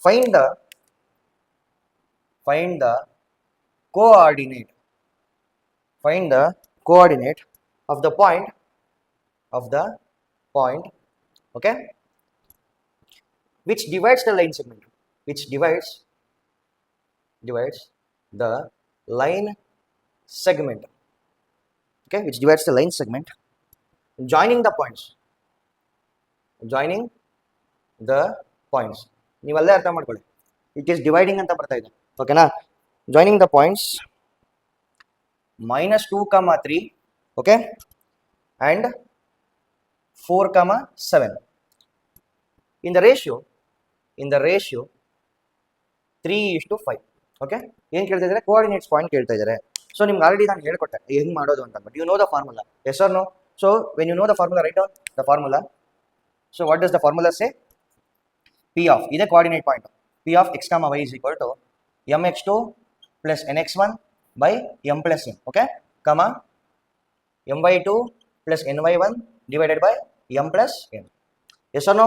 find the coordinate of the point okay, which divides the line segment, which divides the line segment, okay, which divides the line segment, joining the points ನೀವಲ್ಲೇ ಅರ್ಥ ಮಾಡ್ಕೊಳ್ಳಿ, it is dividing ಅಂತ ಬರ್ತಾ ಇದೆ, ಓಕೆನಾ. Joining the points -2, 3, okay, and 4, 7 in the ratio 3:5. Okay, ಏನು ಕೇಳ್ತಾ ಇದ್ದಾರೆ? Coordinates point ಕೇಳ್ತಾ ಇದ್ದಾರೆ. ಸೊ ನಿಮ್ಗೆ ಆಲ್ರೆಡಿ ನಾನು ಹೇಳ್ಕೊಟ್ಟೆ ಹೆಂಗ್ ಮಾಡೋದು ಅಂತ, but you know the formula, yes or no? So when you know the formula, write down the formula. So what does the formula say? P of ಇದೇ coordinate point, P of x, y is equal to mx2 plus nx1 by m plus n, okay, comma my2 plus ny1 divided by m plus n. Yes or no?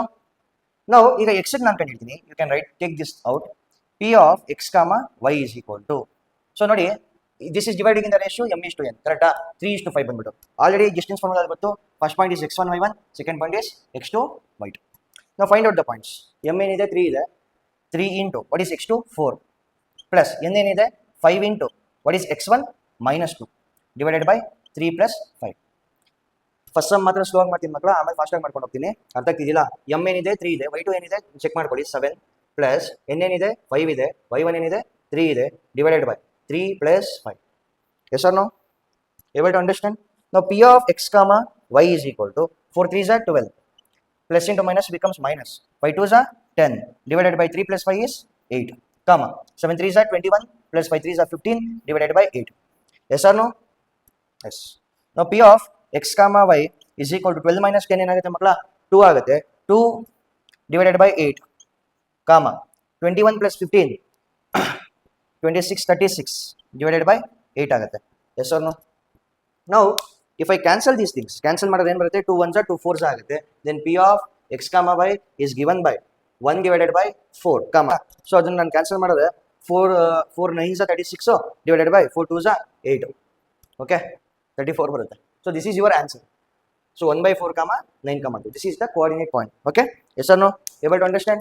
Now ಈಗ x ನಾನು ಕಂಡಿಡ್ತೀನಿ, you can write, take this out, P of x, y is equal to, so ನೋಡಿ this is dividing in the ratio m:n, ಕರೆಕ್ಟಾ? 3:5 ಬಂದ್ಬಿಟ್ಟು already distance formula ಗೊತ್ತು. First point is x1 y1, second point is x2 y2. ನಾವು find out the points. m ಏನಿದೆ 3 ಇದೆ, 3 into what is x2 4 plus n ಏನಿದೆ 5 into what is x1 -2 divided by 3 plus 5. First sum ಮಾತ್ರ slow ಆಗಿ ಮಾಡ್ತೀನಿ ಮಕ್ಕಳು, ಆಮೇಲೆ fast ಆಗಿ ಮಾಡ್ಕೊಂಡು ಹೋಗ್ತೀನಿ, ಅರ್ಥ ಆಗ್ತಿದಿಲ್ಲ. m ಏನಿದೆ 3 ಇದೆ, y2 ಏನಿದೆ ಚೆಕ್ ಮಾಡ್ಕೊಳ್ಳಿ 7 ಪ್ಲಸ್ n ಏನಿದೆ 5 ಇದೆ, y1 ಏನಿದೆ 3 ಇದೆ, divided by 3 plus 5. Yes or no? Able to understand? ನಾವು P of x, y is equal to 4 3s are 12, plus into minus becomes minus, 5 2s are 10, divided by 3 plus 5 is 8, comma 7 3s are 21 plus 5 3s are 15 divided by 8. Yes or no? Yes. Now P of x, y is equal to 12 minus 10 ಏನಾಗುತ್ತೆ ಮಕ್ಕಳ? 2 ಆಗುತ್ತೆ. 2 divided by 8, comma 21 plus 15 26 36 divided by 8 ಆಗುತ್ತೆ. Yes or no? Now if I cancel these things, cancel ಮಾಡಿದ್ರೆ ಏನು ಬರುತ್ತೆ? 2 1s are 2 4s ಆಗುತ್ತೆ. Then P of x, y is given by 1 divided by 4, comma, so ಅದನ್ನ ನಾನು cancel ಮಾಡಿದ್ರೆ 4 9s are 36 divided by 4 2s are 8, okay, 34 ಬರುತ್ತೆ. So this is your answer. So 1/4, 9, 2. This is the coordinate point. Okay, yes or no? Able to understand?